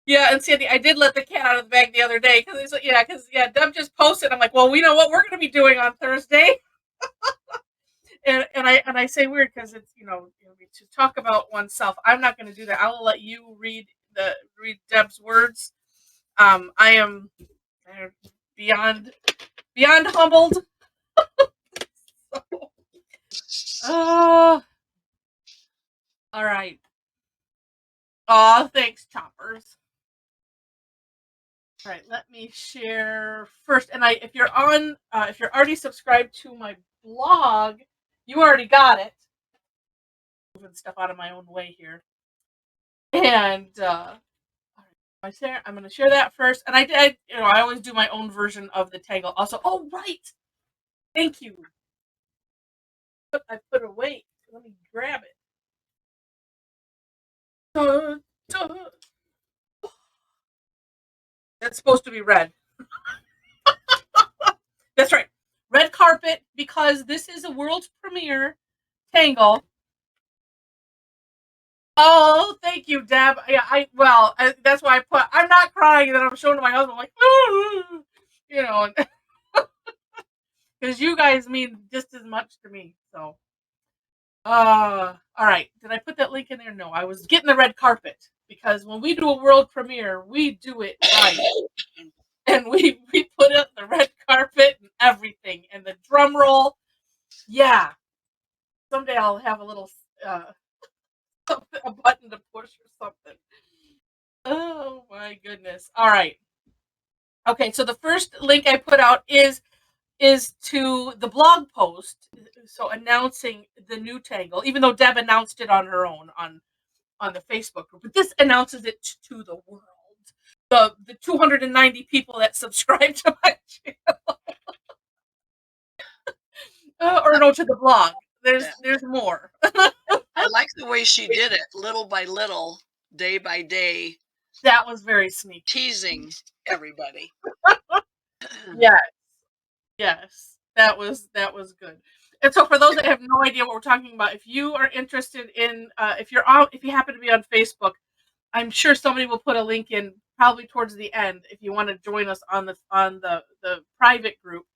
Yeah, and Sandy, I did let the cat out of the bag the other day because Deb just posted. I'm like, well, we know what we're going to be doing on Thursday, and I say weird because it's to talk about oneself. I'm not going to do that. I will let you read Deb's words. I am beyond humbled. Oh, all right. Oh, thanks, choppers. All right, let me share first. And if you're already subscribed to my blog, you already got it. Moving stuff out of my own way here. And I'm going to share that first. And I always do my own version of the Tangle. Also, oh right, thank you. I put it away. Let me grab it. That's supposed to be red. That's right. Red carpet, because this is a world premiere Tangle. Oh, thank you, Deb. Yeah, that's why I put. I'm not crying, and then I'm showing to my husband, I'm like, because you guys mean just as much to me. So, all right. Did I put that link in there? No, I was getting the red carpet because when we do a world premiere, we do it right, and we put up the red carpet and everything, and the drum roll. Yeah, someday I'll have a little a button to push or something. Oh my goodness. All right. Okay, so the first link I put out is to the blog post, so announcing the new Tangle, even though Deb announced it on her own on the Facebook group, but this announces it to the world. The 290 people that subscribe to my channel. Or no, to the blog. There's more. I like the way she did it, little by little, day by day. That was very sneaky. Teasing everybody. Yes, that was good. And so, for those that have no idea what we're talking about, if you are interested in, if you happen to be on Facebook, I'm sure somebody will put a link in probably towards the end if you want to join us on the private group.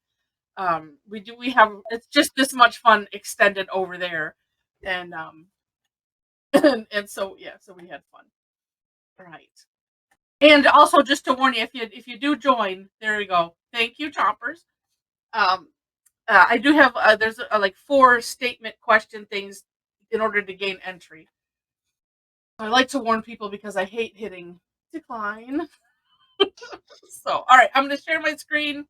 We have, it's just this much fun extended over there, and and so we had fun. Right. And also, just to warn you, if you do join, there you go. Thank you, choppers. I do have there's like 4 statement question things in order to gain entry. I like to warn people because I hate hitting decline. So, all right, I'm going to share my screen.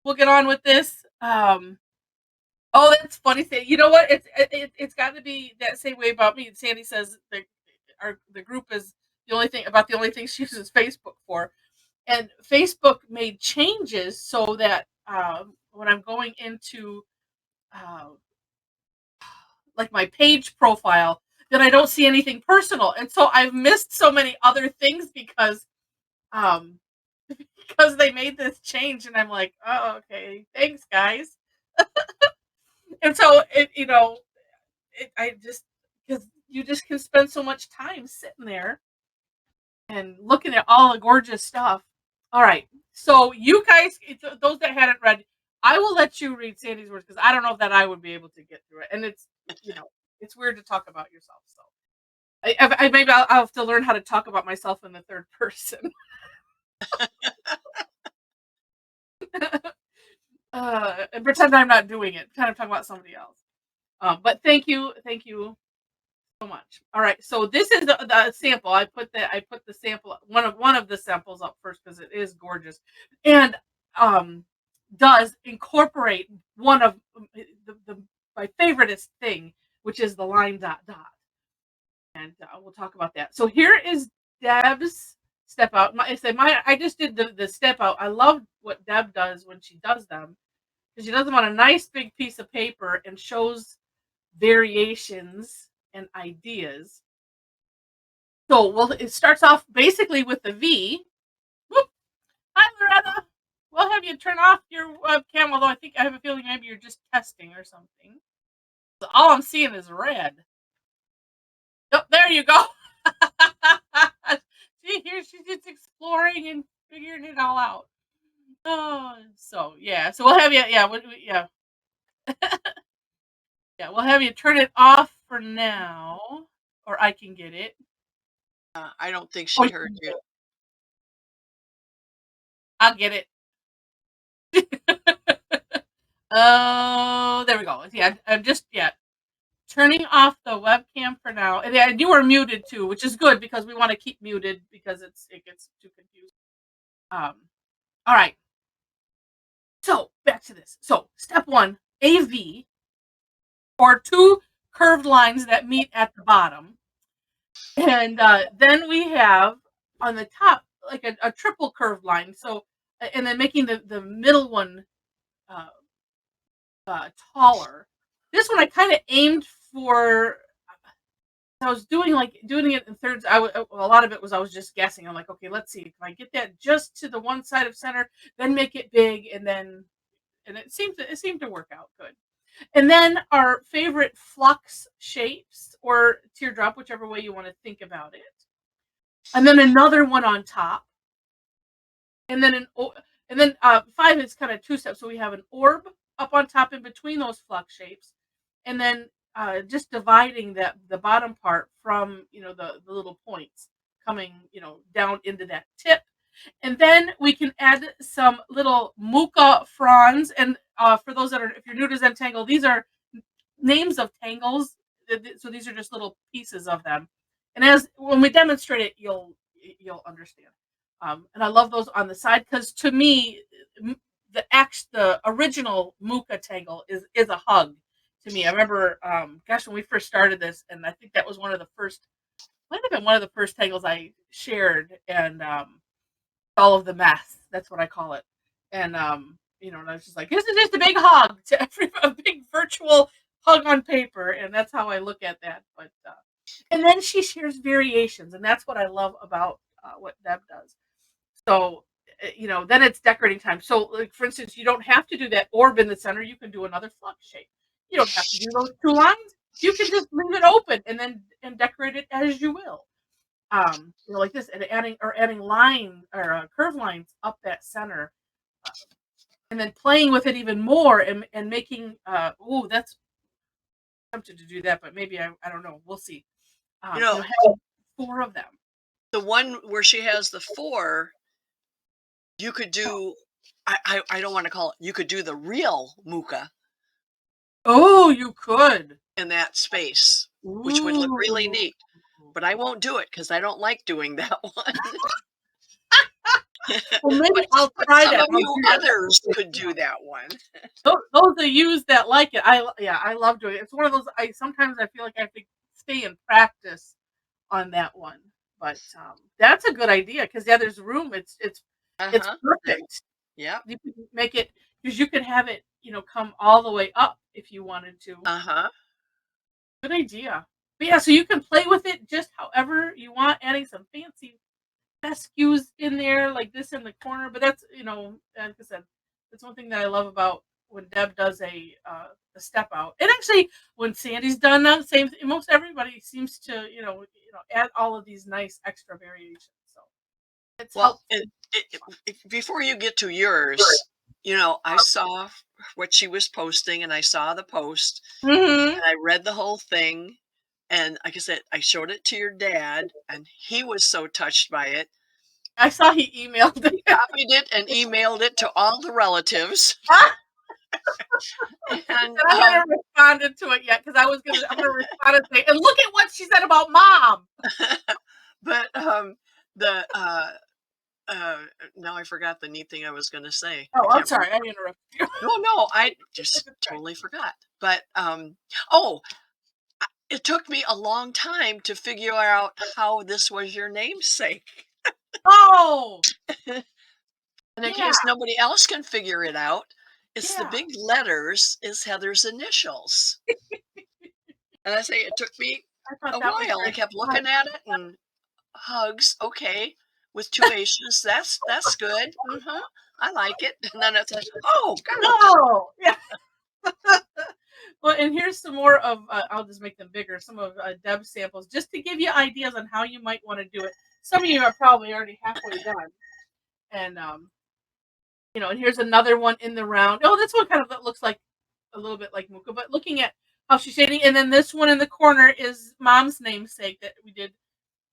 We'll get on with this. Oh, that's funny. You know what? It's got to be that same way about me. And Sandy says the group is the only thing she uses Facebook for. And Facebook made changes so that when I'm going into like my page profile, then I don't see anything personal, and so I've missed so many other things because they made this change, and I'm like, oh, okay, thanks, guys. And so I just, because you just can spend so much time sitting there and looking at all the gorgeous stuff. All right, so you guys, those that hadn't read, I will let you read Sandy's words because I don't know that I would be able to get through it, and it's it's weird to talk about yourself. So maybe I'll have to learn how to talk about myself in the third person. And pretend I'm not doing it. Pretend I'm talking about somebody else. But thank you so much. All right, so this is the sample. I put the sample, one of the samples up first because it is gorgeous, and does incorporate one of my favoriteest thing, which is the line dot dot, and we'll talk about that. So here is Deb's step out. I just did the step out. I love what Deb does when she does them, because she does them on a nice big piece of paper and shows variations and ideas. So, it starts off basically with the V. Whoop. Hi, Loretta. We'll have you turn off your webcam, although I have a feeling maybe you're just testing or something. So all I'm seeing is red. Oh, there you go. she's just exploring and figuring it all out. Oh, so yeah, so we'll have you. Yeah, yeah, yeah. We'll have you turn it off for now, or I can get it. I don't think Or she you heard can get you. it. I'll get it. Oh, there we go. Yeah, I'm just turning off the webcam for now. And yeah, you are muted too, which is good because we want to keep muted because it gets too confusing. All right. So back to this. So step one, AV, or two curved lines that meet at the bottom. And then we have on the top like a triple curved line. So and then making the middle one uh, taller. This one I kind of aimed for. I was doing it in thirds. A lot of it was I was just guessing. I'm like, okay, let's see if I get that just to the one side of center, then make it big, and it seemed to work out good. And then our favorite flux shapes or teardrop, whichever way you want to think about it. And then another one on top. And then five is kind of two steps. So we have an orb up on top in between those flux shapes, and then just dividing the bottom part from the little points coming down into that tip. And then we can add some little muka fronds. And for those if you're new to Zentangle, these are names of tangles. So these are just little pieces of them. And when we demonstrate it, you'll understand. And I love those on the side because to me, the original muka tangle is a hug to me. I remember, gosh, when we first started this, and I think that was might have been one of the first tangles I shared, and all of the mess. That's what I call it. And and I was just like, this is just a big hug to a big virtual hug on paper, and that's how I look at that. But and then she shares variations, and that's what I love about what Deb does. So then it's decorating time. So, like for instance, you don't have to do that orb in the center. You can do another flux shape. You don't have to do those two lines. You can just leave it open and decorate it as you will. Like this, and adding line or curve lines up that center, and then playing with it even more and making. That's tempted to do that, but maybe I don't know. We'll see. You'll have four of them. The one where she has the four, you could do. I don't want to call it. You could do the real muka Oh, you could. in that space, which would look really Ooh. neat. But I won't do it because I don't like doing that one. Well, maybe but, I'll but try some that. of you others could do that one. Those of you that like it, I love doing it. It's one of those. Sometimes I feel like I have to stay in practice on that one, but that's a good idea because there's room. It's perfect. Yeah. You can make it because you could have it, come all the way up if you wanted to. Good idea. But yeah, so you can play with it just however you want, adding some fancy fescues in there, like this in the corner. But that's, like I said, that's one thing that I love about when Deb does a step out. And actually, when Sandy's done that, same thing. Most everybody seems to, add all of these nice extra variations. So it's helpful. Before you get to yours, I saw what she was posting, and I saw the post, Mm-hmm. and I read the whole thing. And like I said, I showed it to your dad, and he was so touched by it. I saw he emailed it. He copied it and emailed it to all the relatives. And I haven't responded to it yet because I'm gonna respond and say, and look at what she said about mom. But now I forgot the neat thing I was going to say. Oh, I'm sorry, I interrupted you. No, I just totally forgot. But it took me a long time to figure out how this was your namesake. Oh, And in case nobody else can figure it out, it's the big letters is Heather's initials. And I say it took me a while. I kept looking at it and HHuGz, okay, with two H's. That's good. I like it. And then it says, oh, no, yeah. Well, and here's some more of. I'll just make them bigger. Some of Deb's samples, just to give you ideas on how you might want to do it. some of you are probably already halfway done. And and here's another one in the round. Oh, this one kind of looks like a little bit like Muka, but looking at how she's shading, and then this one in the corner is Mom's namesake that we did.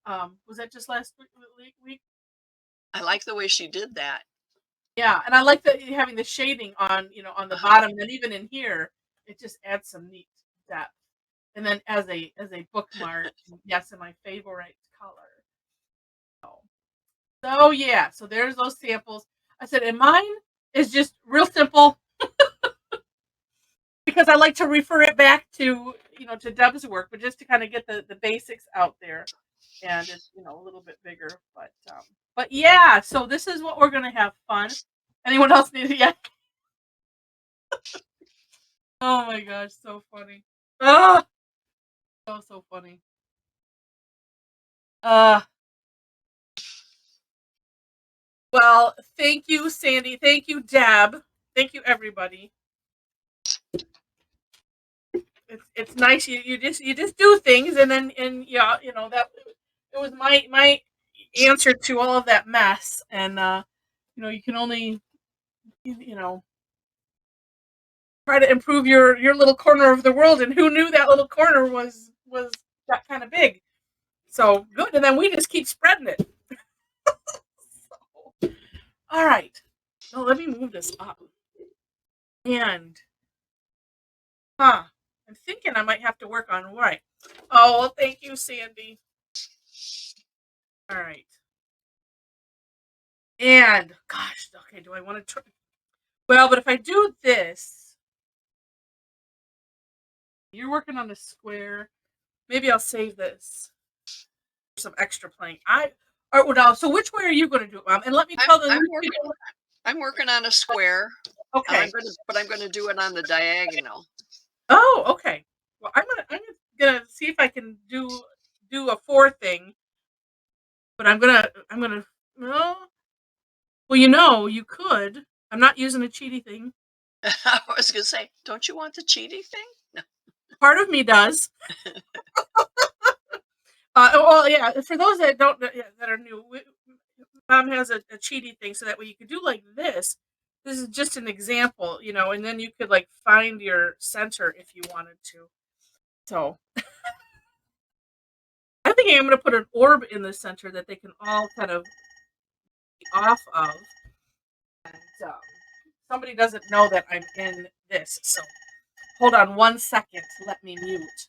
Was that just last week? I like the way she did that. Yeah, and I like that having the shading on, on the bottom, and then even in here, it just adds some neat depth. And then as a bookmark, yes, in my favorite color. So yeah, so there's those samples. I said, and mine is just real simple because I like to refer it back to to Deb's work, but just to kind of get the basics out there, and it's a little bit bigger, but yeah. So this is what we're gonna have fun. Anyone else need it yet? Oh my gosh, so funny. Oh, so funny. Well, thank you, Sandy. Thank you, Deb. Thank you, everybody. It's nice you just do things, and then that it was my answer to all of that mess, and you can only try to improve your little corner of the world, and who knew that little corner was that kind of big. So good, and then we just keep spreading it. So, all right, so let me move this up, and I'm thinking I might have to work on right. Oh, well, thank you, Sandy. All right. And gosh, okay, do I want to try? Well, but if I do this, you're working on a square. Maybe I'll save this for some extra playing. So which way are you going to do it, Mom? And let me tell I'm working on a square. Okay. But I'm going to do it on the diagonal. Oh, okay. Well, I'm gonna see if I can do a 4 thing. But I'm gonna no. Well, you could. I'm not using a cheaty thing. I was going to say, don't you want the cheaty thing? No. Part of me does. Well, yeah. For those that don't that are new, Mom has a cheaty thing, so that way you could do like this. This is just an example, and then you could like find your center if you wanted to. So I'm thinking I'm going to put an orb in the center that they can all kind of be off of. And somebody doesn't know that I'm in this, so hold on 1 second. Let me mute.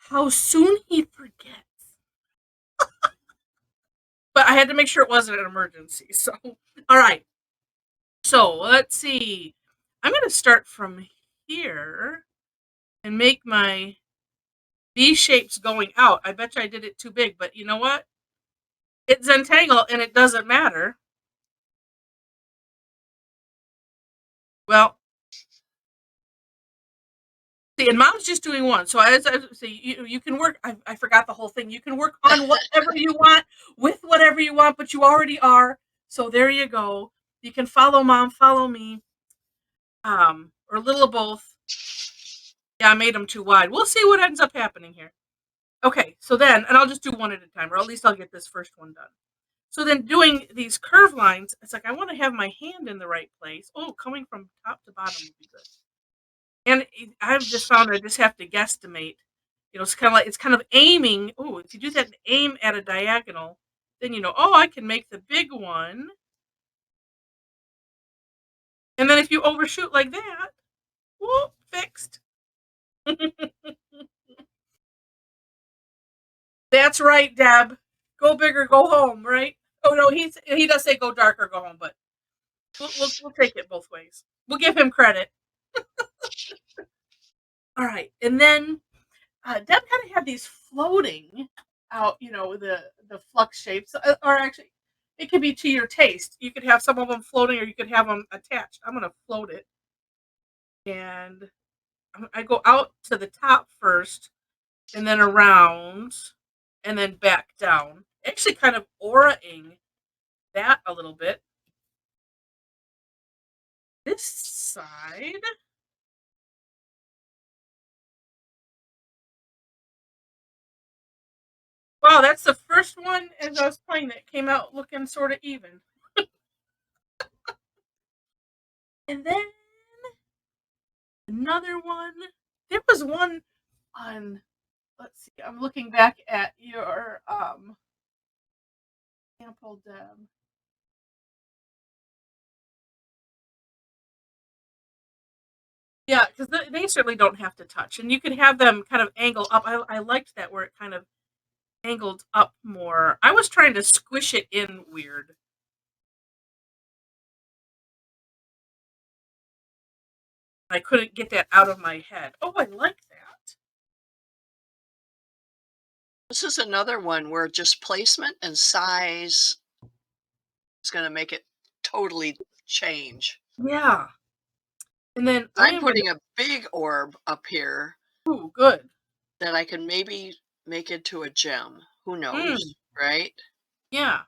How soon he forgets. But I had to make sure it wasn't an emergency. So, all right. So let's see. I'm going to start from here and make my V shapes going out. I bet you I did it too big, but you know what? It's Zentangle and it doesn't matter. Well, see, and Mom's just doing one. So as I say, you can work. I forgot the whole thing. You can work on whatever you want with whatever you want, but you already are. So there you go. You can follow Mom, follow me, or a little of both. Yeah, I made them too wide. We'll see what ends up happening here. Okay, so then, and I'll just do one at a time, or at least I'll get this first one done. So then doing these curve lines, it's like I want to have my hand in the right place. Oh, coming from top to bottom would be good. And I've just found I just have to guesstimate. It's kind of aiming. Oh, if you do that and aim at a diagonal, then I can make the big one. And then if you overshoot like that, whoop, fixed. That's right, Deb. Go big or go home, right? Oh no, he does say go dark or go home, but we'll take it both ways. We'll give him credit. All right, and then Deb kind of had these floating out, the flux shapes, or actually, it could be to your taste. You could have some of them floating, or you could have them attached. I'm gonna float it, and I go out to the top first, and then around, and then back down. Actually kind of aura-ing that a little bit. This side. Wow, that's the first one as I was playing that came out looking sort of even. And then another one. There was one on, let's see, I'm looking back at your sample, Deb. Yeah, because they certainly don't have to touch. And you can have them kind of angle up. I liked that where it kind of angled up more. I was trying to squish it in weird. I couldn't get that out of my head. Oh, I like that. This is another one where just placement and size is going to make it totally change. Yeah. And then I'm putting a big orb up here. Ooh, good. That I can maybe make into a gem. Who knows, right? Yeah.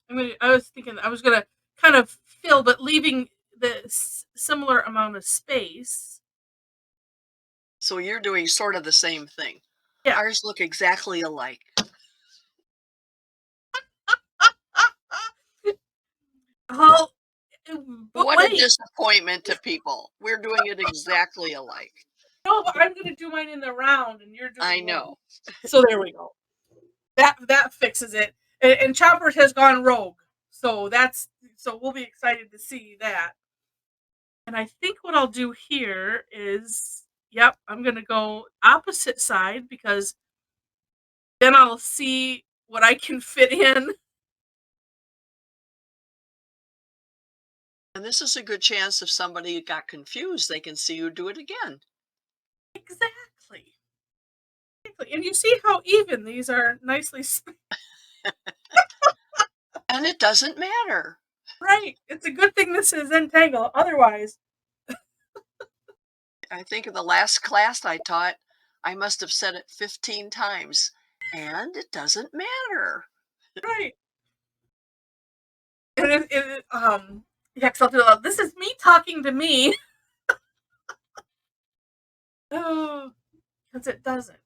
I mean, I was thinking I was going to kind of fill, but leaving the similar amount of space. So you're doing sort of the same thing. Yeah. Ours look exactly alike. Oh, what a disappointment to people. We're doing it exactly alike. No, but I'm going to do mine in the round, and you're doing I know. So there we go. That fixes it. And Chopper has gone rogue, so we'll be excited to see that. And I think what I'll do here is, yep, I'm going to go opposite side because then I'll see what I can fit in. And this is a good chance if somebody got confused, they can see you do it again. Exactly. And you see how even these are nicely spaced. And it doesn't matter. Right. It's a good thing this is Zentangle. Otherwise. I think in the last class I taught, I must have said it 15 times. And it doesn't matter. Right. And yeah, because I'll do it. This is me talking to me. Oh, because it doesn't.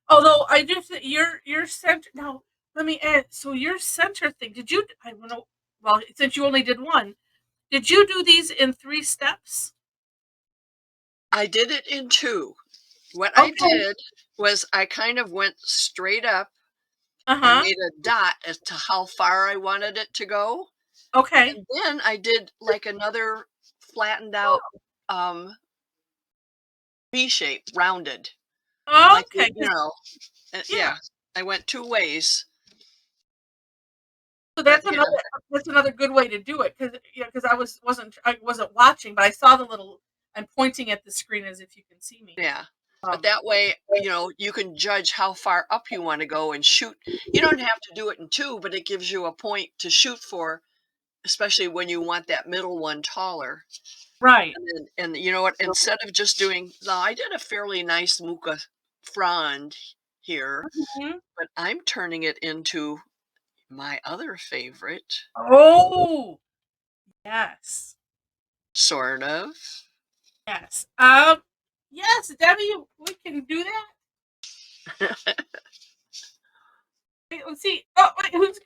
Although I do think your center now. Let me add. So your center thing. Did you? I don't know. Well, since you only did one, did you do these in 3 steps? I did it in 2. What I did was I kind of went straight up and made a dot as to how far I wanted it to go. Okay. And then I did like another flattened out V shape, rounded. Like, Okay. yeah, I went 2 ways. So that's another good way to do it because I wasn't watching, but I saw the little. I'm pointing at the screen as if you can see me. Yeah. But that way, you can judge how far up you want to go and shoot. You don't have to do it in 2, but it gives you a point to shoot for, especially when you want that middle one taller. Right. And you know what? Instead of just doing, now I did a fairly nice muka frond here, but I'm turning it into my other favorite. Oh, yes. Sort of. Yes. Yes, Debbi, we can do that. Wait, let's see. Oh, wait,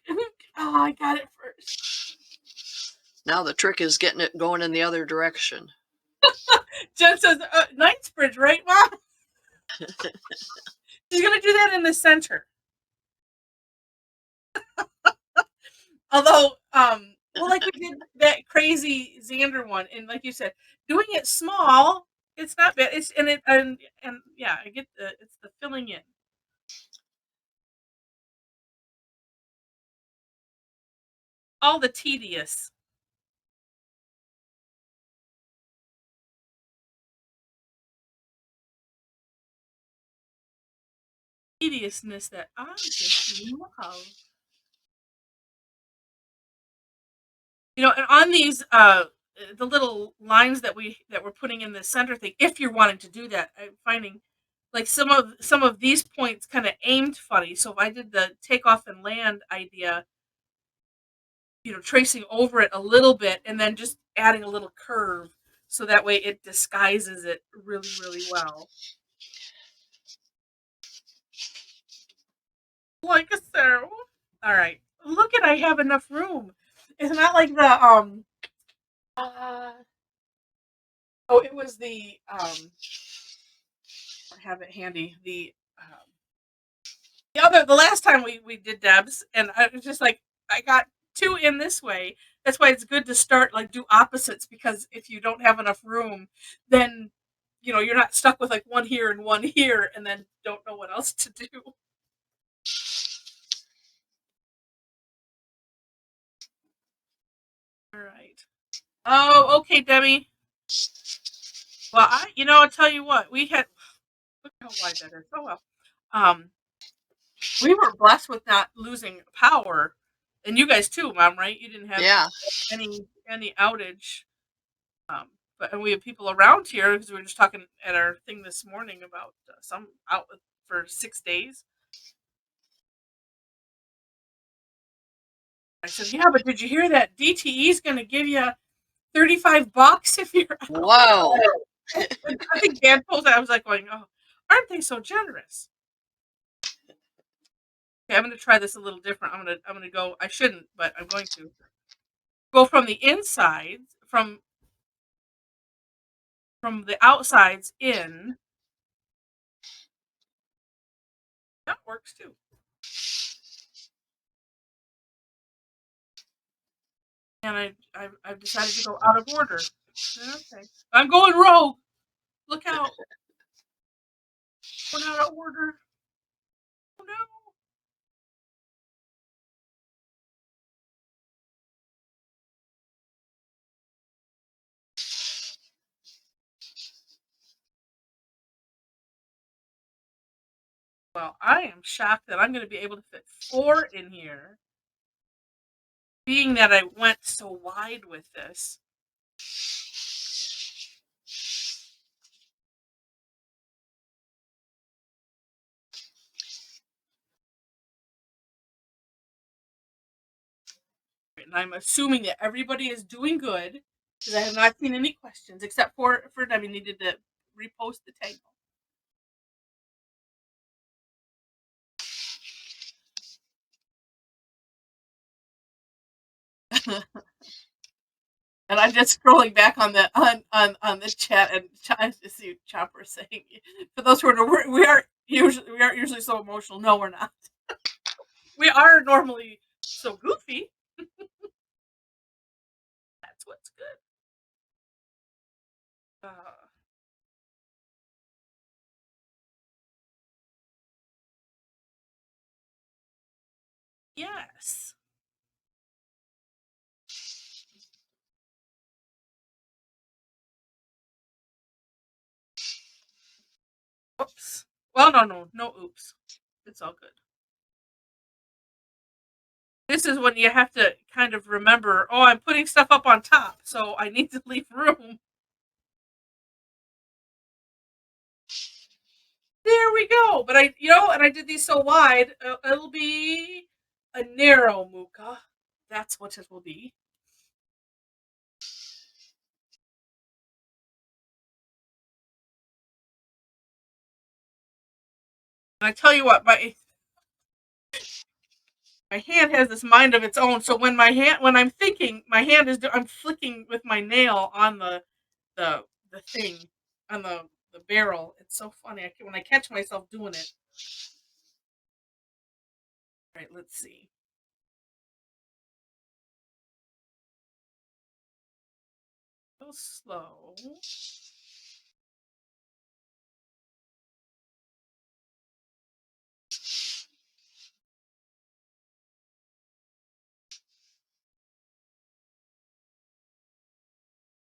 oh, I got it first. Now the trick is getting it going in the other direction. Jen says, Knightsbridge, right, Mom? She's going to do that in the center. Although, well, like we did that crazy Xander one, and like you said, doing it small, it's not bad. And yeah, I get it's the filling in. All the tediousness that I just love. And on these the little lines that we're putting in the center thing, if you're wanting to do that, I'm finding like some of these points kind of aimed funny. So if I did the takeoff and land idea, tracing over it a little bit and then just adding a little curve so that way it disguises it really, really well. Like so. All right. Look at, I have enough room. It's not like the uh oh, it was the I have it handy. The last time we did Debs, and I was just like, I got 2 in this way. That's why it's good to start, like, do opposites, because if you don't have enough room, then you're not stuck with like one here and one here and then don't know what else to do. All right. Oh, okay, Debbi. Well, I'll tell you what, look how wide that is. Oh well. Um, we were blessed with not losing power, and you guys too, Mom. Right? You didn't have any outage. And we have people around here because we were just talking at our thing this morning about some out for 6 days. I said, yeah, but did you hear that DTE is going to give you $35 if you're out? Wow. I think Dan posted. I was like going, oh, aren't they so generous? Okay, I'm going to try this a little different. I'm going to go. I shouldn't, but I'm going to go from the inside, from the outsides in. That works too. And I've decided to go out of order. Okay, I'm going rogue. Look out! Going out of order. Oh no! Well, I am shocked that I'm going to be able to fit 4 in here, being that I went so wide with this. And I'm assuming that everybody is doing good because I have not seen any questions except for Debbie needed to repost the tangle. And I'm just scrolling back on the chat and trying to see what Chopper saying. For those who are, we aren't usually so emotional. No, we're not. We are normally so goofy. That's what's good. Yes. Oops. Well, no oops. It's all good. This is when you have to kind of remember, oh, I'm putting stuff up on top, so I need to leave room. There we go. But and I did these so wide, it'll be a narrow muka. That's what it will be. And I tell you what, my hand has this mind of its own. So when I'm thinking, my hand I'm flicking with my nail on the thing, on the barrel. It's so funny when I catch myself doing it. All right, let's see. Go slow.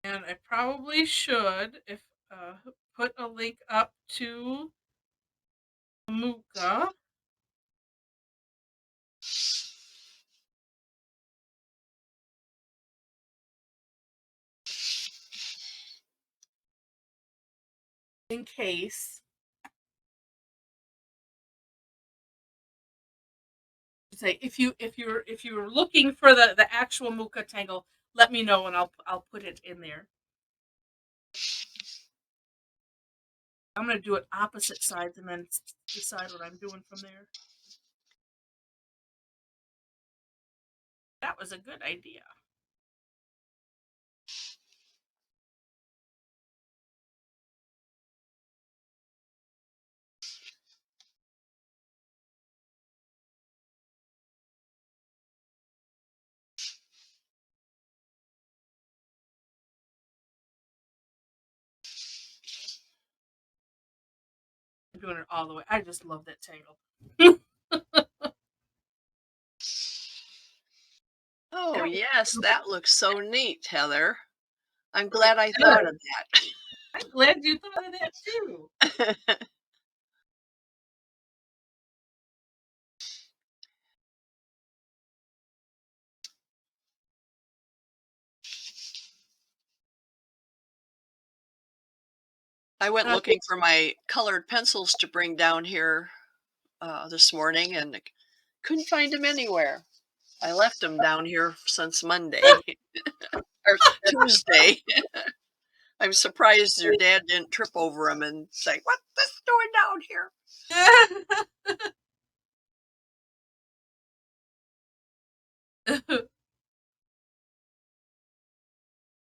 And I probably should, if put a link up to Muka. In case. say if you're looking for the actual Muka tangle, let me know and I'll put it in there. I'm gonna do it opposite sides and then decide what I'm doing from there. That was a good idea. I'm doing it all the way. I just love that tangle. Oh, yes, that looks so neat, Heather. I'm glad I thought of that. I'm glad you thought of that too. I went looking for my colored pencils to bring down here this morning and couldn't find them anywhere. I left them down here since Monday or Tuesday. I'm surprised your dad didn't trip over them and say, "What's this doing down here?"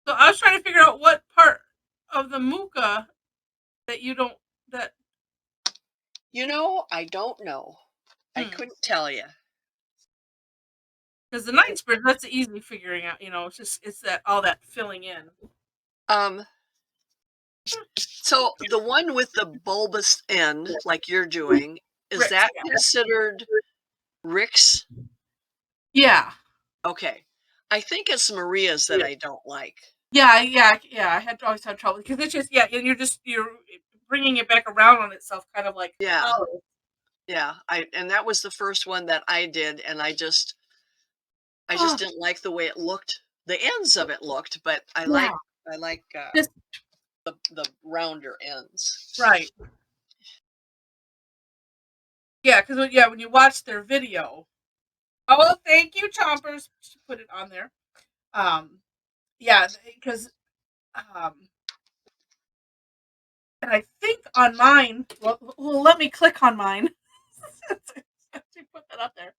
So I was trying to figure out what part of the Muka that you don't that. You know, I don't know. I couldn't tell you. Because the night spread, that's easy figuring out. It's that all that filling in. So the one with the bulbous end, like you're doing, is Rick's, that yeah. considered Rick's? Yeah. Okay. I think it's Maria's that I don't like. Yeah. I always had trouble because it's just and you're bringing it back around on itself, kind of like Yeah. And that was the first one that I did, and I just didn't like the way it looked. The ends of it looked, but I like the rounder ends. Right. Yeah, because when you watch their video. Oh, thank you, Chompers. Put it on there. Yeah, because and I think on mine. Well, let me click on mine. Put that up there.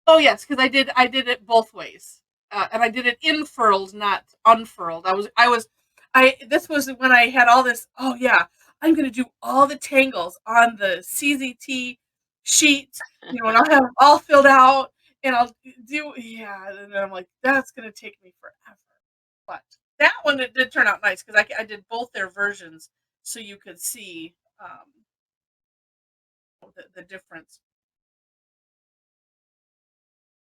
Oh yes, because I did it both ways, and I did it infurled, not unfurled. This was when I had all this. Oh yeah, I'm gonna do all the tangles on the CZT sheet, and I'll have them all filled out, and I'll do and then I'm like, that's gonna take me forever. But that one it did turn out nice because I did both their versions, so you could see the difference.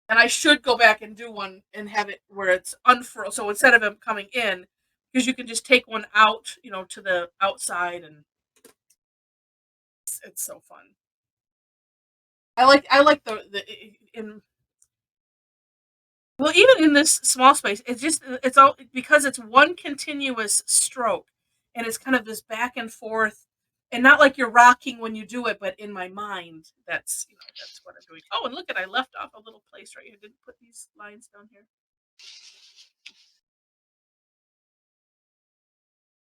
And I should go back and do one and have it where it's unfurled. So instead of them coming in, because you can just take one out, to the outside, and it's so fun. I like the in well, even in this small space, it's all because it's one continuous stroke, and it's kind of this back and forth, and not like you're rocking when you do it, but in my mind, that's what I'm doing. Oh, and look I left off a little place right here. Didn't put these lines down here.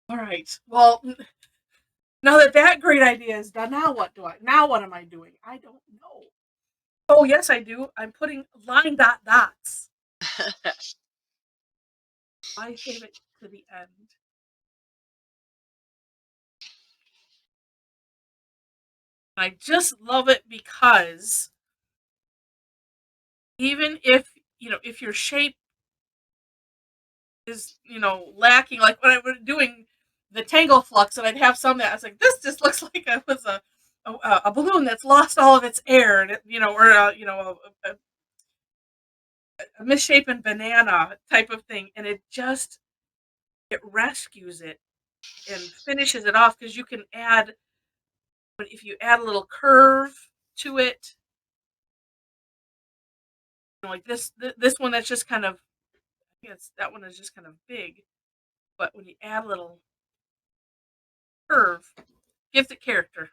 All right. Well, now that great idea is done, now what am I doing? I don't know. Oh, yes, I do. I'm putting line dots. I save it to the end. I just love it because even if your shape is, lacking, like when I was doing the tangle flux, and I'd have some that I was like, this just looks like it was a balloon that's lost all of its air, and or a misshapen banana type of thing, and it rescues it and finishes it off because you can add, if you add a little curve to it, like this one that's just kind of, that one is just kind of big, but when you add a little curve, gives it character.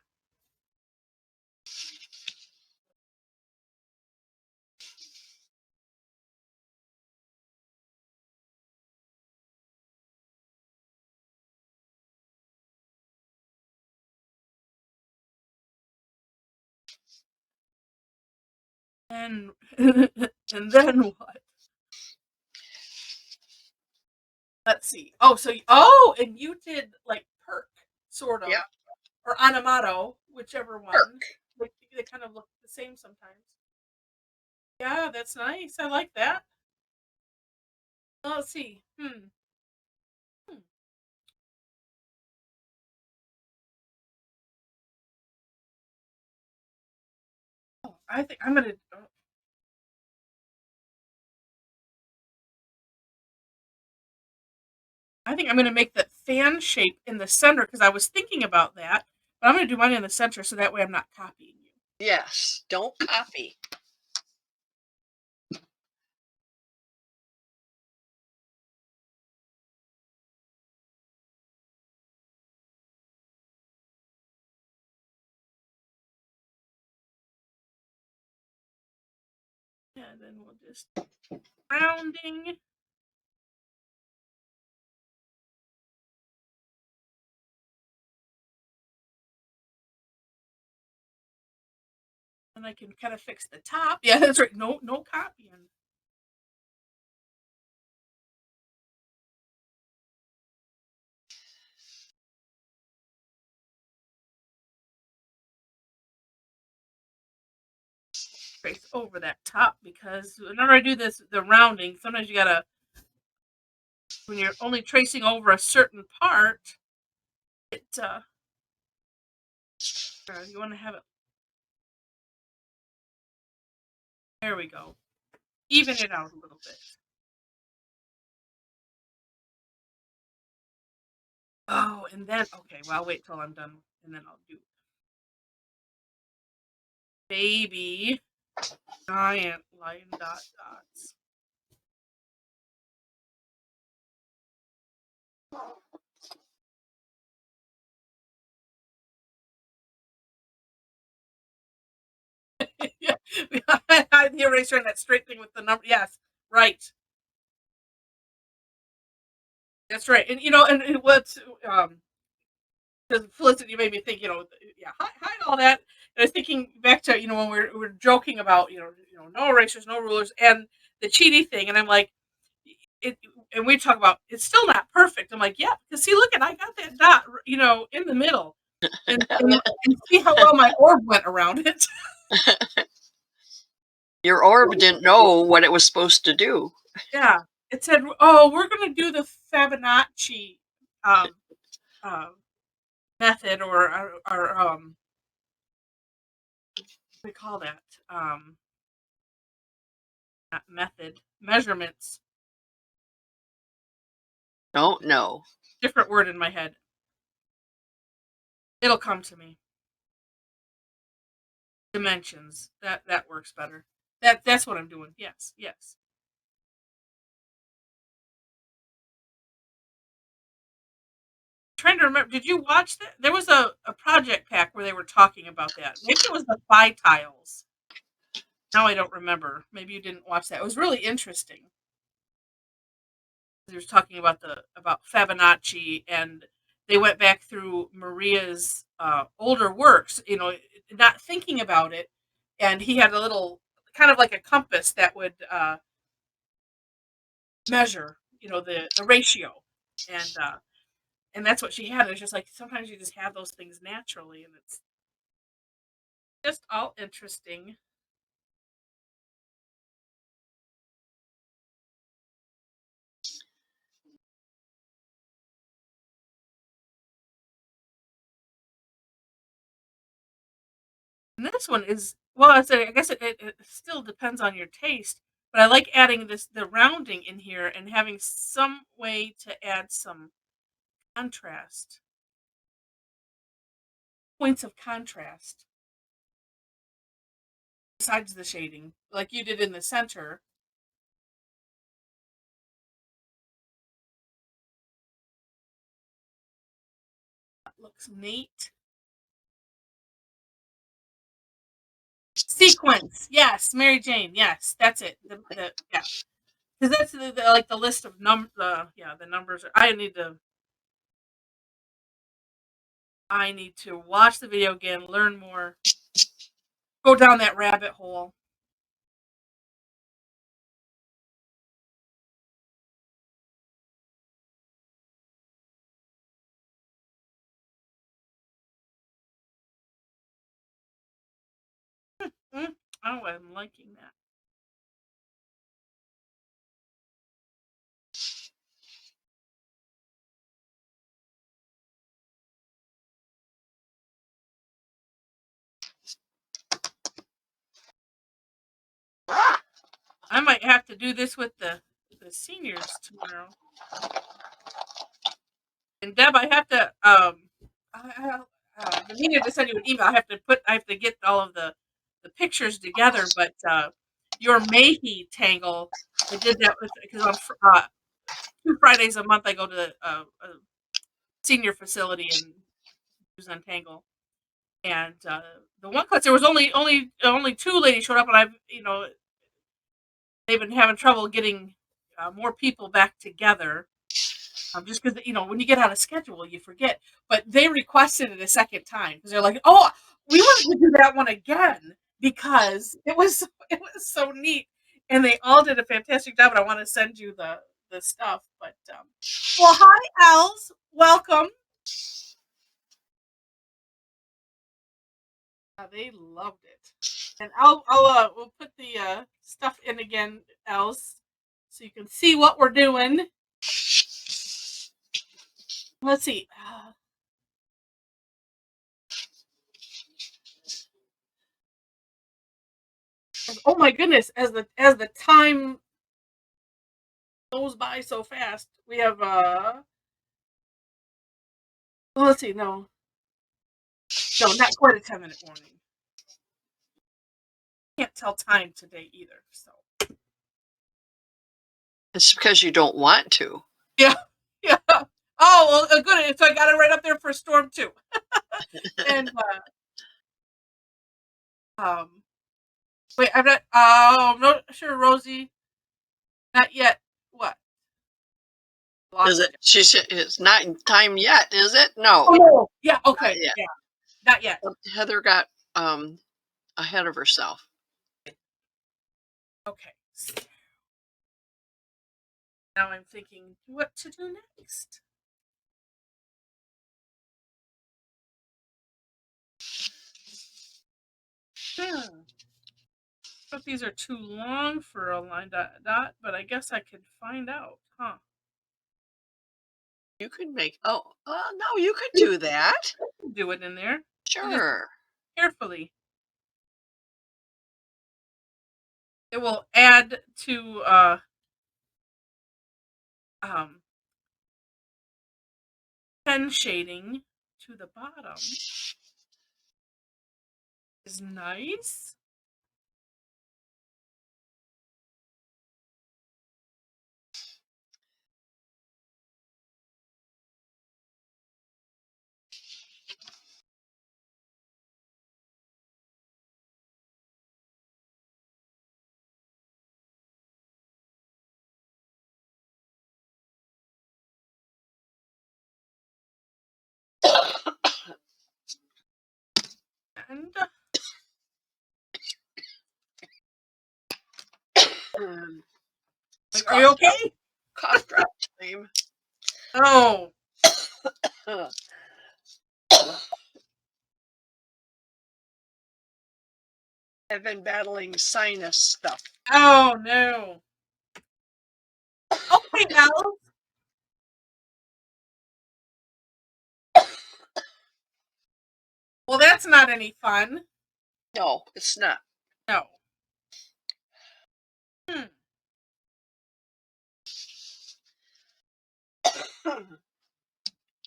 And and then what? Let's see. And you did like perk, sort of, Yeah. or animato, whichever one. Perk. They kind of look the same sometimes. Yeah, that's nice. I like that. Let's see. Oh, I think I'm gonna. I think I'm gonna make the fan shape in the center because I was thinking about that, but I'm gonna do mine in the center so that way I'm not copying you. Yes. Don't copy. And then we'll just rounding. And I can kind of fix the top. Yeah, that's right. No copying. Trace over that top because whenever I do the rounding, sometimes you gotta, when you're only tracing over a certain part, you want to have it. There we go. Even it out a little bit. Oh, and then okay, well I'll wait till I'm done and then I'll do baby giant line dots. Yeah, the eraser and that straight thing with the number. Yes, right. That's right. And and what's because Felicity made me think, yeah, hide all that. And I was thinking back to, when we're joking about, no erasers, no rulers, and the cheaty thing, and I'm like, it, and we talk about it's still not perfect. I'm like, yeah, because see, look, I got that dot, in the middle, and see how well my orb went around it. Your orb didn't know what it was supposed to do. Yeah, it said, "Oh, we're gonna do the Fibonacci method, or what do we call that? Not method, measurements." Don't know. Different word in my head. It'll come to me. Dimensions. That works better. That's what I'm doing. Yes. Trying to remember. Did you watch that? There was a project pack where they were talking about that. Maybe it was the phi tiles. Now I don't remember. Maybe you didn't watch that. It was really interesting. They were talking about Fibonacci, and they went back through Maria's older works. Not thinking about it, and he had a little kind of like a compass that would measure, the ratio, and that's what she had. It's just like sometimes you just have those things naturally, and it's just all interesting. And this one is, well, I guess it still depends on your taste, but I like adding the rounding in here and having some way to add some contrast, points of contrast besides the shading, like you did in the center. That looks neat. Sequence, yes, Mary Jane, yes, that's it. Yeah, because that's like the list of the numbers. I need to watch the video again, learn more, go down that rabbit hole. Oh, I'm liking that. I might have to do this with the seniors tomorrow. And Deb, I have to I've been meaning to send you an email. I have to get all of the pictures together, but your Mayhe tangle, I did that with because on 2 Fridays a month I go to a senior facility and do Zentangle. And the one class there was only 2 ladies showed up, and they've been having trouble getting more people back together. Just because when you get out of schedule, you forget. But they requested it a second time because they're like, "Oh, we want to do that one again because it was so neat." And they all did a fantastic job. And I want to send you the stuff. But well, hi, Els, welcome. They loved it, and I'll we'll put the stuff in again, Els, so you can see what we're doing. Let's see. Oh my goodness! As the time goes by so fast, we have well, let's see. No, not quite a 10-minute warning. Can't tell time today either. So it's because you don't want to. Yeah. Oh well, good. So I got it right up there for Storm 2. And wait, I'm not sure, Rosie. Not yet. What? Is it? It's not in time yet, is it? No. Oh no. Yeah. Okay. Yeah. Not yet. Heather got ahead of herself. Okay. Now I'm thinking what to do next. But these are too long for a line dot, but I guess I could find out, huh? You could make no, you could do that. Do it in there. Sure. Carefully. It will add to pen shading to the bottom. Is nice. And are you okay? Cough drop time. Oh. I've been battling sinus stuff. Oh no. Okay, Elle. Well, that's not any fun. No, it's not. No.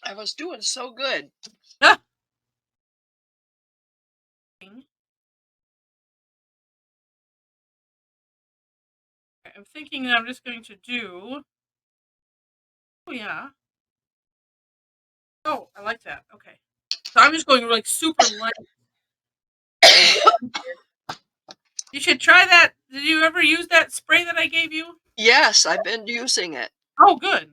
I was doing so good. I'm thinking that I'm just going to do. Oh yeah. Oh, I like that. Okay. So I'm just going like super light. You should try that. Did you ever use that spray that I gave you? Yes, I've been using it. Oh, good.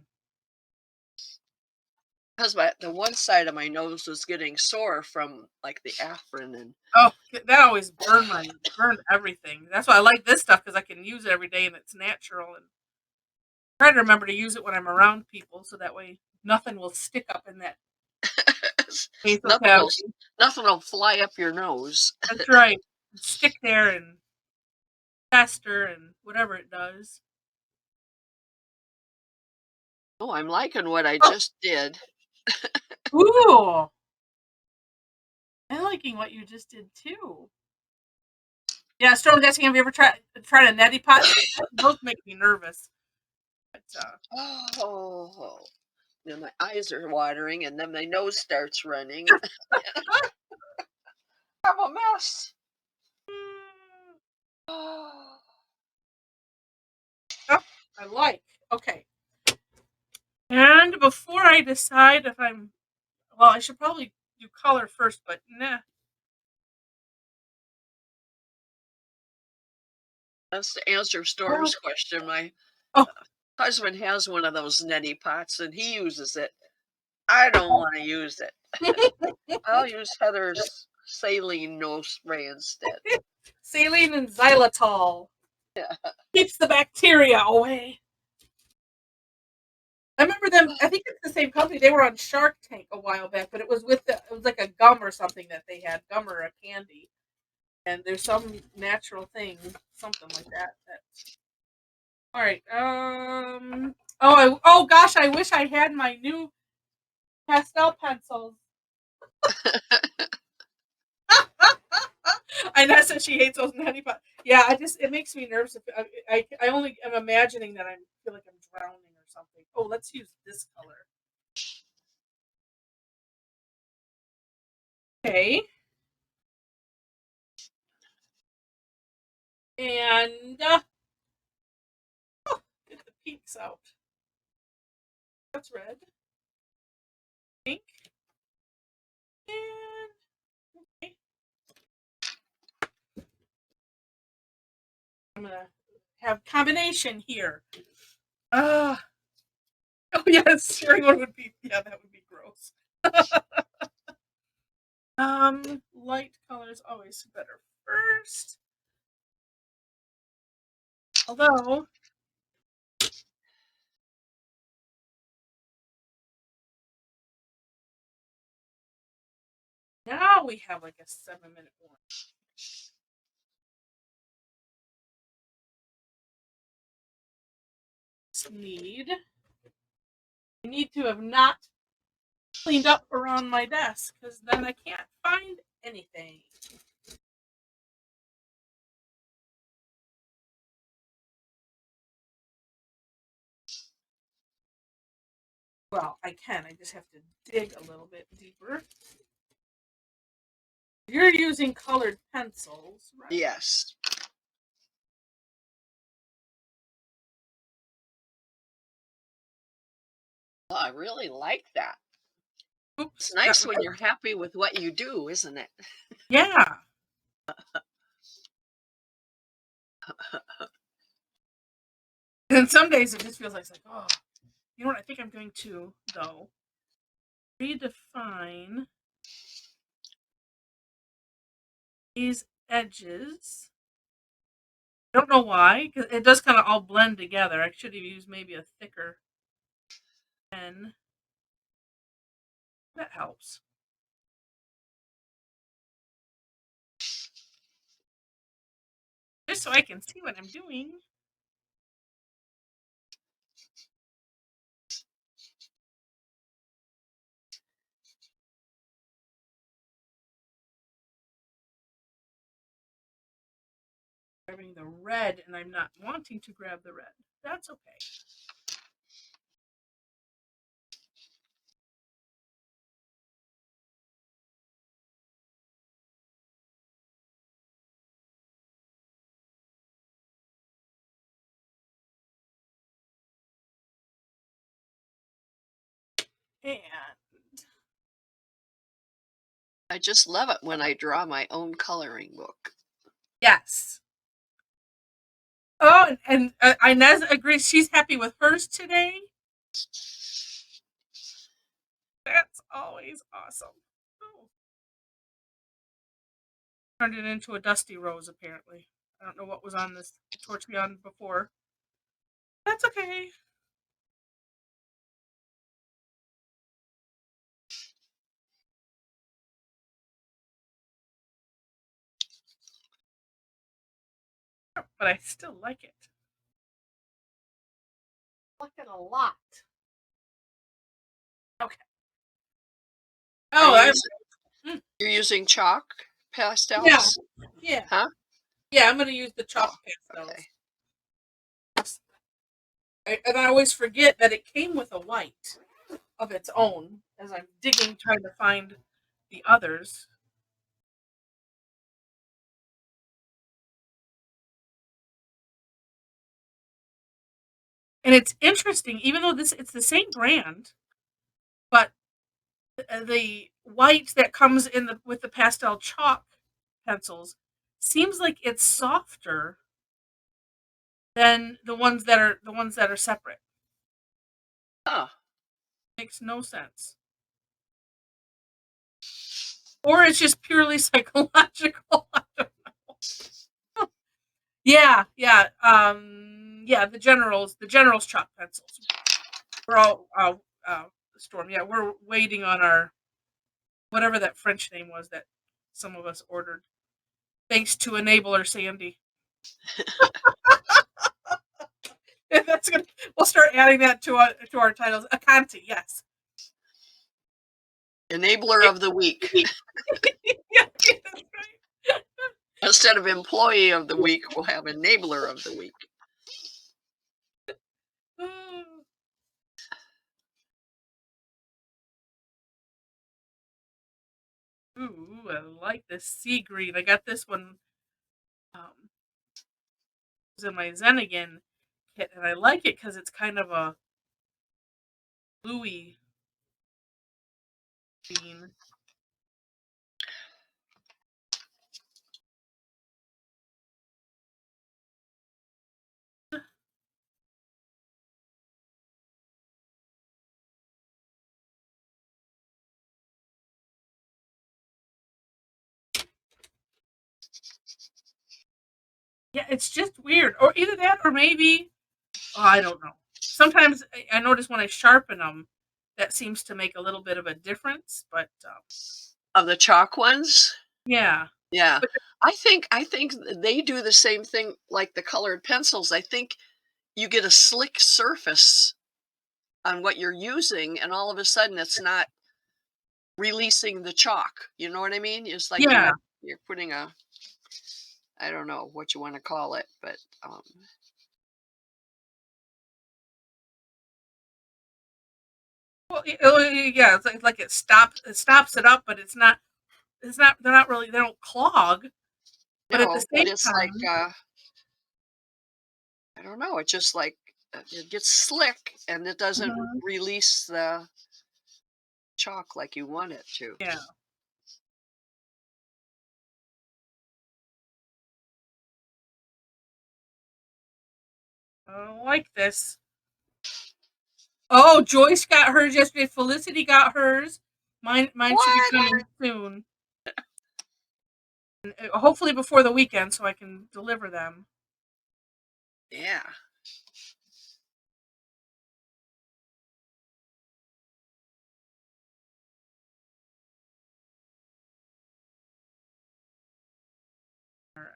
Because the one side of my nose was getting sore from like the Afrin and. Oh, that always burned everything. That's why I like this stuff because I can use it every day and it's natural. And try to remember to use it when I'm around people so that way nothing will stick up in that. Nothing will fly up your nose. That's right. Stick there and faster and whatever it does. Oh, I'm liking what I Oh. just did. Ooh. I'm liking what you just did too. Yeah, Storm's asking, have you ever tried a neti pot? Those make me nervous. But, Oh, then my eyes are watering, and then my nose starts running. I'm a mess. oh, I like. Okay. And before I decide if I'm, well, I should probably do color first, but nah. That's to answer Storm's question. My Oh. husband has one of those neti pots, and he uses it. I don't want to use it. I'll use Heather's saline nose spray instead. Saline and xylitol. Yeah. Keeps the bacteria away. I remember them. I think it's the same company. They were on Shark Tank a while back, but it was it was like a gum or something that they had, gum or a candy. And there's some natural thing, something like that. All right. Oh gosh, I wish I had my new pastel pencils. I know said she hates those neti pot. Yeah, it makes me nervous. If I only am imagining that I feel like I'm drowning or something. Oh, let's use this color. Okay. And get the peaks out. That's red. Pink. And okay. I'm gonna have combination here. Oh yes, sharing one would be that would be gross. Light colors always better first. Although now we have like a 7-minute warning. I need to have not cleaned up around my desk because then I can't find anything. Well, I can. I just have to dig a little bit deeper. You're using colored pencils, right? Yes. Oh, I really like that. Oops, it's nice when you're happy with what you do, isn't it? Yeah. And some days it just feels like, oh, you know what? I think I'm going to, though, redefine these edges. I don't know why, because it does kind of all blend together. I should have used maybe a thicker pen. That helps. Just so I can see what I'm doing. Grabbing the red, and I'm not wanting to grab the red. That's okay. And I just love it when I draw my own coloring book. yes. Oh, and Inez agrees she's happy with hers today. That's always awesome. Oh. Turned it into a dusty rose, apparently. I don't know what was on this Tortillion before. That's okay. but I still like it. I like it a lot. Okay. Oh, you're using chalk pastels? Yeah. Huh? Yeah, I'm going to use the chalk pastels. Okay. And I always forget that it came with a white of its own as I'm digging, trying to find the others. And it's interesting, even though it's the same brand, but the white that comes in with the pastel chalk pencils seems like it's softer than the ones that are separate. Oh. Makes no sense. Or it's just purely psychological. I don't know. Yeah. The generals chalk pencils. We're all Storm. Yeah, we're waiting on our whatever that French name was that some of us ordered. Thanks to Enabler Sandy. We'll start adding that to our titles. Akanti, yes. Enabler of the week. Yeah, that's right. Instead of employee of the week, we'll have enabler of the week. Ooh, I like this sea green. I got this one. It was in my Zentangle kit, and I like it because it's kind of a bluey green. Yeah, it's just weird. Or either that or maybe, I don't know. Sometimes I notice when I sharpen them, that seems to make a little bit of a difference. But of the chalk ones? Yeah. Yeah. I think they do the same thing like the colored pencils. I think you get a slick surface on what you're using, and all of a sudden it's not releasing the chalk. You know what I mean? It's like you're putting a, I don't know what you want to call it, but well, yeah, it's like it stops it up, but it's not they're not really, they don't clog. But at the no, but same it's like time, I don't know. It's just like it gets slick and it doesn't release the chalk like you want it to. Yeah. I don't like this. Oh, Joyce got hers yesterday. Felicity got hers. Mine should be coming soon. And hopefully before the weekend so I can deliver them. Yeah. All right.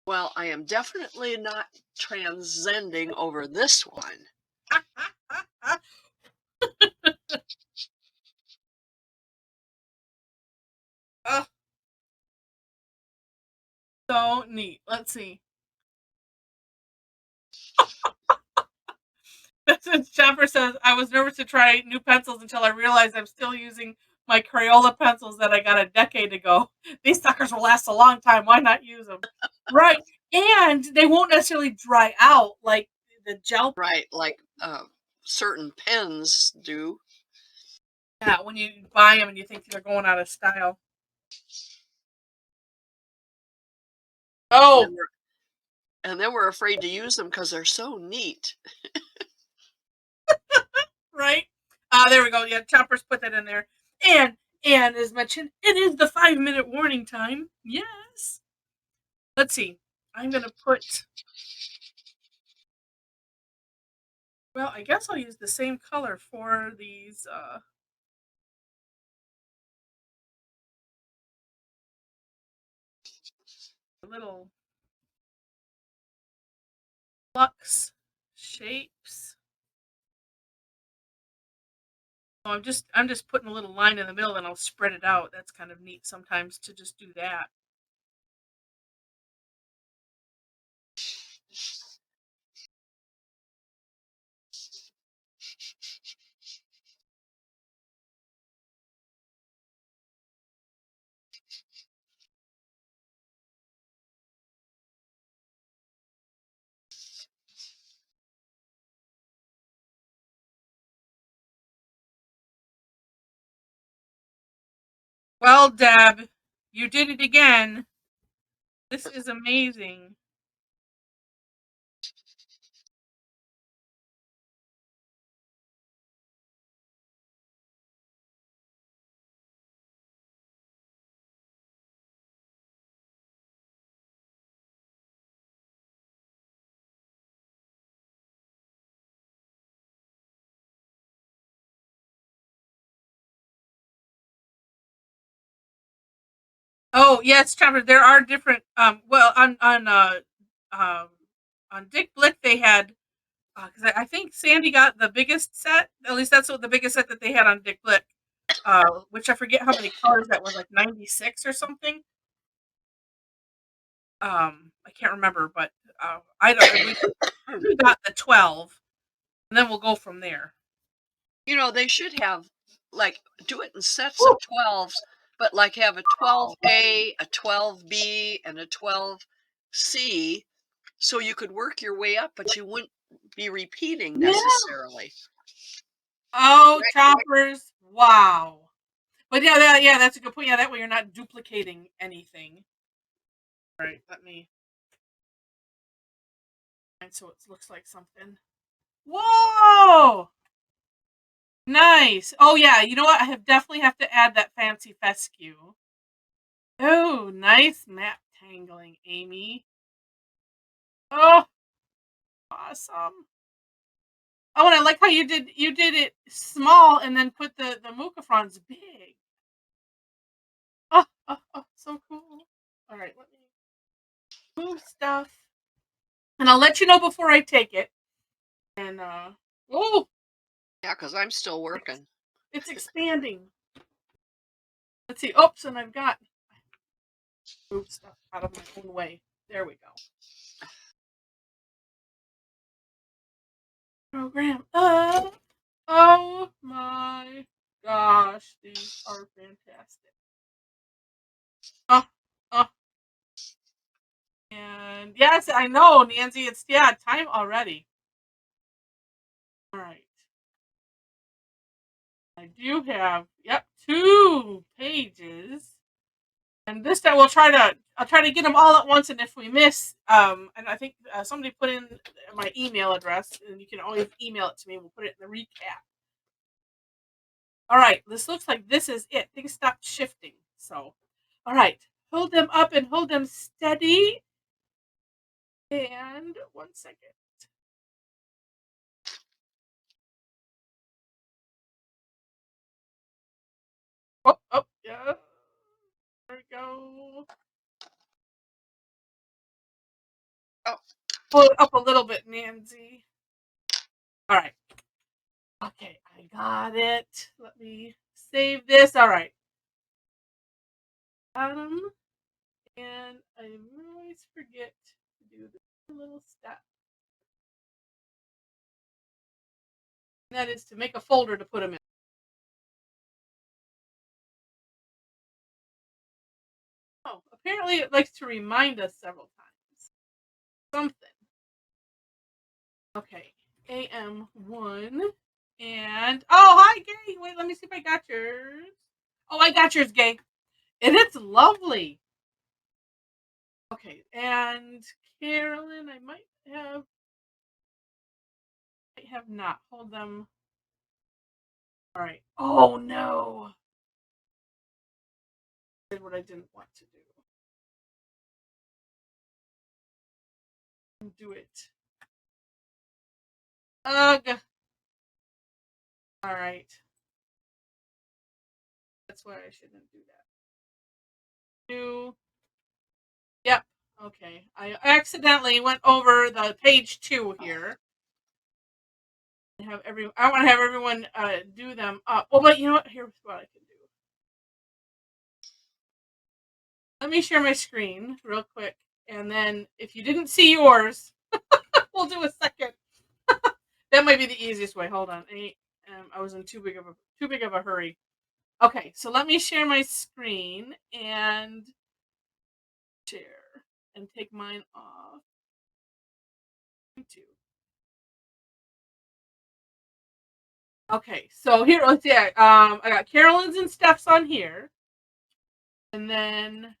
Well, I am definitely not transcending over this one. So neat. Let's see. Jennifer says, I was nervous to try new pencils until I realized I'm still using my Crayola pencils that I got a decade ago. These suckers will last a long time. Why not use them? Right. And they won't necessarily dry out like the gel. Right, like certain pens do. Yeah, when you buy them and you think they're going out of style. Oh. And then we're afraid to use them because they're so neat. Right? There we go. Yeah, Chopper's put that in there. And as mentioned, it is the 5-minute warning time. Yes. Let's see. I'm going to put, well, I guess I'll use the same color for these little flux shapes. So I'm just putting a little line in the middle and I'll spread it out. That's kind of neat sometimes to just do that. Well, Deb, you did it again. This is amazing. Oh yes, Trevor. There are different. Well, on Dick Blick they had, because I think Sandy got the biggest set. At least that's what the biggest set that they had on Dick Blick. Which I forget how many colors that was, like 96 or something. I can't remember, but I don't. We got the 12, and then we'll go from there. You know, they should have, like, do it in sets of 12s, but like have a 12A, a 12B, and a 12C, so you could work your way up, but you wouldn't be repeating necessarily. Oh, right. Choppers! Wow. But yeah, that's a good point. Yeah, that way you're not duplicating anything. All right, let me. And so it looks like something. Whoa! Nice. Oh yeah, you know what? I definitely have to add that fancy fescue. Oh, nice map tangling, Amy. Oh, awesome. Oh, and I like how you did it small and then put the mucafrons big. Oh, so cool. All right, let me move stuff. And I'll let you know before I take it. And oh, yeah, because I'm still working. It's expanding. Let's see. Oops, and I've got move stuff out of my own way. There we go. Program up. Oh my gosh, these are fantastic. Oh. And yes, I know, Nancy. It's time already. All right. I do have 2 pages, and this time I'll try to get them all at once. And if we miss, and I think somebody put in my email address, and you can always email it to me. We'll put it in the recap. All right, this looks like this is it. Things stopped shifting. So, all right, hold them up and hold them steady. And 1 second. Oh, yeah. There we go. Oh, pull it up a little bit, Nancy. All right. Okay, I got it. Let me save this. All right. And I always forget to do this little step. And that is to make a folder to put them in. Oh, apparently it likes to remind us several times. Something. Okay. AM1. And hi, Gay. Wait, let me see if I got yours. Oh, I got yours, Gay. And it's lovely. Okay, and Carolyn, I might have not. Hold them. All right. Oh no. I did what I didn't want to do. Do it. Ugh. All right. That's why I shouldn't do that. Yep. Okay. I accidentally went over the page 2 here. I want to have everyone do them up. Oh, but you know what? Here's what I can do. Let me share my screen real quick, and then if you didn't see yours, we'll do a second. That might be the easiest way. Hold on. I was in too big of a hurry. Okay, so let me share my screen and share and take mine off. Okay, so here, let's see. I got Carolyn's and Steph's on here, and then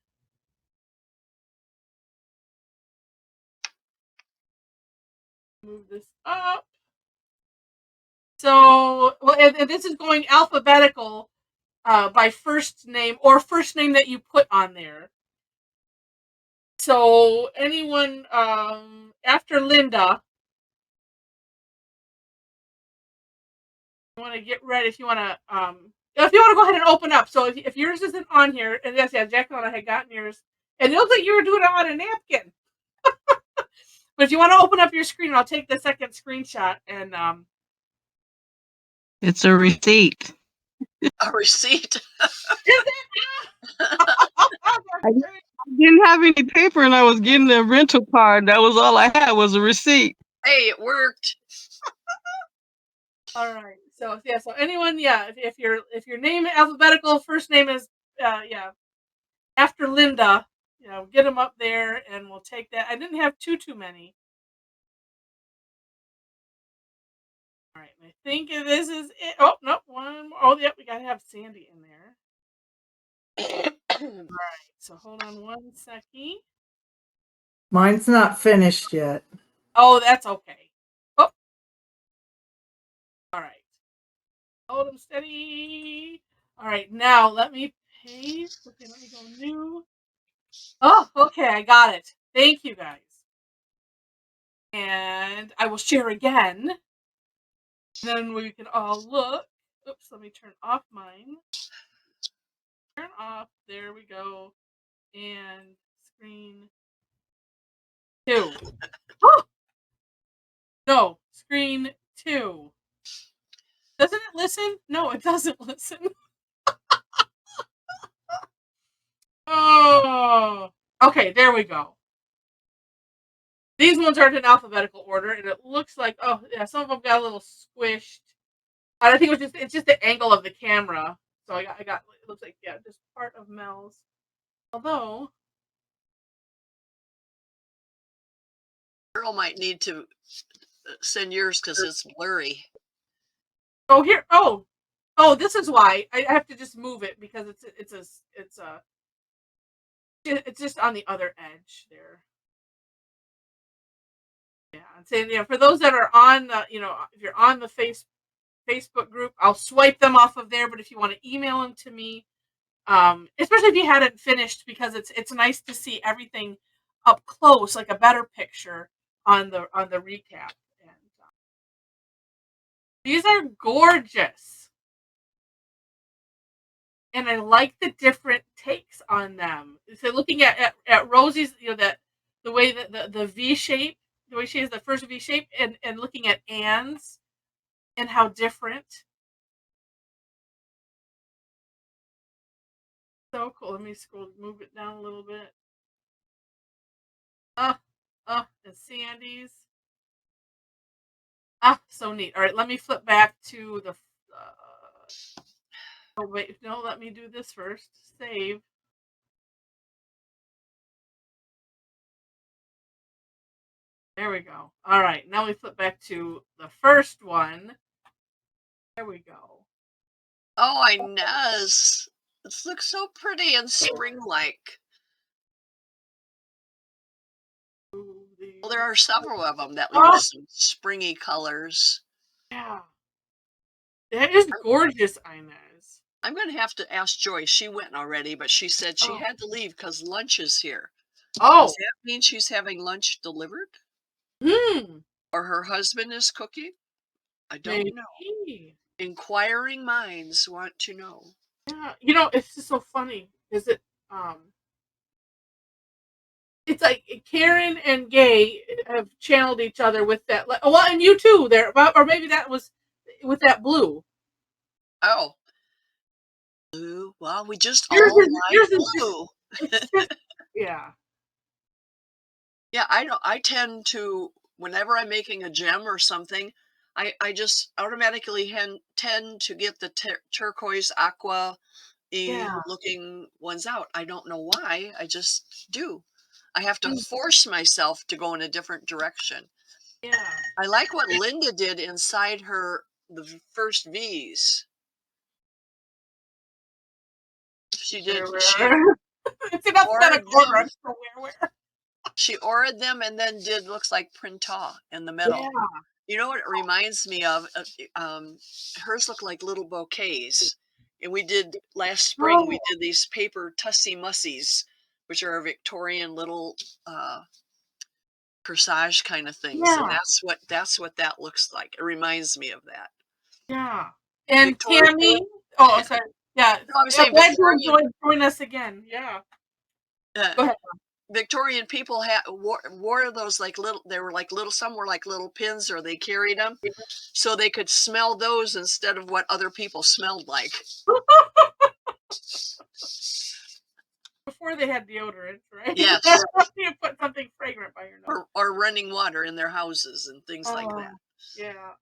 move this up. So, well, and this is going alphabetical by first name or first name that you put on there. So anyone after Linda, you want to get ready if you want to go ahead and open up. So if yours isn't on here, and yes, yeah, Jacqueline, I had gotten yours, and it looks like you were doing it on a napkin. But if you want to open up your screen, I'll take the second screenshot and it's a receipt. A receipt. I didn't have any paper, and I was getting a rental card. That was all I had was a receipt. Hey, it worked. All right. So yeah. So anyone, yeah. If your name alphabetical, first name is after Linda, get them up there, and we'll take that. I didn't have too many. All right. I think this is it. Oh no, one more. Oh, yep. We gotta have Sandy in there. All right. So hold on one second. Mine's not finished yet. Oh, that's okay. Oh. All right. Hold them steady. All right. Now let me paste. Okay. Let me go new. Oh, okay. I got it. Thank you, guys. And I will share again. Then we can all look. Oops. Let me turn off mine. Turn off. There we go. And screen 2. Oh! No, screen 2. Doesn't it listen? No, it doesn't listen. Oh, okay, there we go. These ones aren't in alphabetical order, and it looks like, oh yeah, some of them got a little squished. I think it's just the angle of the camera. So I got it looks like, yeah, just part of Mel's. Although Girl might need to send yours because it's blurry. Oh, here. Oh, this is why I have to just move it because it's just on the other edge there. Yeah, and saying, for those that are on the, if you're on the Facebook group, I'll swipe them off of there. But if you want to email them to me, especially if you hadn't finished, because it's nice to see everything up close, like a better picture on the recap. And these are gorgeous, and I like the different takes on them. So looking at Rosie's, that the way that the V shape, the way she has the first V shape, and looking at Anne's and how different. So cool. Let me move it down a little bit. And Sandy's. So neat. All right, let me flip back to the. Oh wait, no, let me do this first. Save. There we go. All right, now we flip back to the first one. There we go. Oh, I know. This looks so pretty and spring-like. Well, there are several of them that use some springy colors. Yeah. That is gorgeous, Inez. I'm going to have to ask Joyce. She went already, but she said she had to leave because lunch is here. Oh. Does that mean she's having lunch delivered? Or her husband is cooking. I don't know. Inquiring minds want to know. Yeah, it's just so funny. Is it? It's like Karen and Gay have channeled each other with that. Well, and you too there, or maybe that was with that blue. Oh, blue. Well, we just all like blue. Yeah. Yeah, I tend to, whenever I'm making a gem or something, I just automatically tend to get the turquoise aqua looking ones out. I don't know why. I just do. I have to force myself to go in a different direction. Yeah. I like what Linda did inside the first V's. She did. It's enough that a quarter. She ordered them and then did looks like printaw in the middle. Yeah. You know what it reminds me of? Hers look like little bouquets. And we did last spring. We did these paper tussy mussies, which are Victorian little corsage kind of things. Yeah. And that's what that looks like. It reminds me of that. Yeah. And Tammy. Oh, sorry. Yeah. No, I'm saying glad you join us again. Yeah. Go ahead. Victorian people wore those like little. They were like little. Some were like little pins, or they carried them, so they could smell those instead of what other people smelled like. Before they had deodorant, right? Yes. You put something fragrant by your nose. Or running water in their houses and things like that. Yeah.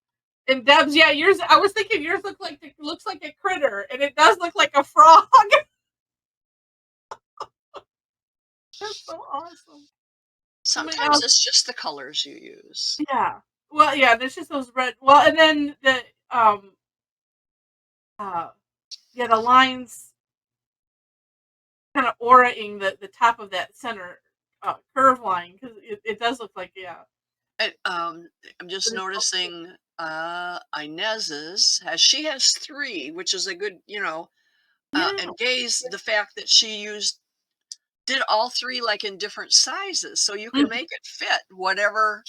And Deb's, yours. I was thinking yours looks like a critter, and it does look like a frog. That's so awesome. Sometimes it's just the colors you use. Yeah. Well, yeah. There's just those red. Well, and then the the lines kind of auraing the top of that center curve line, because it does look like I'm just noticing Inez's she has 3, which is a good, and Gay's the fact that she did all 3 like in different sizes, so you can make it fit whatever,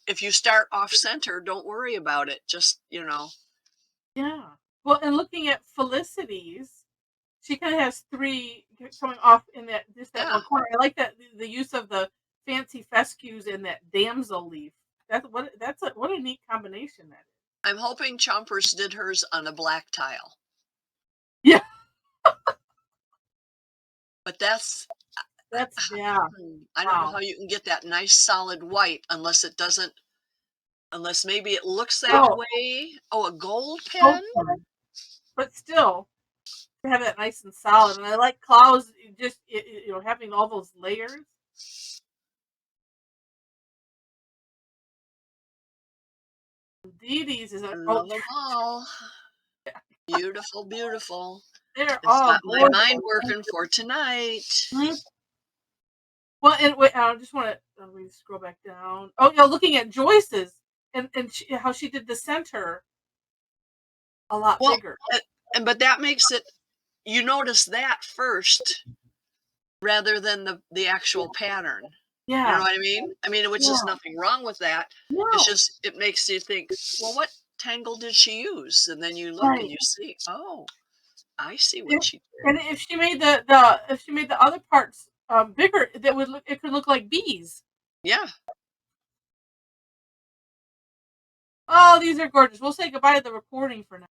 if you start off center, don't worry about it, just, Yeah. Well, and looking at Felicity's, she kind of has 3 coming off in that one corner. I like that the use of the fancy fescues in that damsel leaf. What a neat combination that is. I'm hoping Chompers did hers on a black tile. Yeah. But that's yeah. I don't know how you can get that nice solid white unless maybe it looks that way. Oh, a gold pen? But still, to have that nice and solid. And I like Klaus just having all those layers. Dee Dee's is love them all. Beautiful, beautiful. They're it's got my mind working for tonight. Well, and wait, I just want to let me scroll back down. Oh, looking at Joyce's and how she did the center a lot bigger. But that makes it, you notice that first rather than the actual pattern. Yeah. You know what I mean? Which is nothing wrong with that. No. It's just, it makes you think, well, what tangle did she use? And then you look and you see, oh, I see what she did. And if she made the other parts bigger, it could look like bees. Yeah. Oh, these are gorgeous. We'll say goodbye to the recording for now.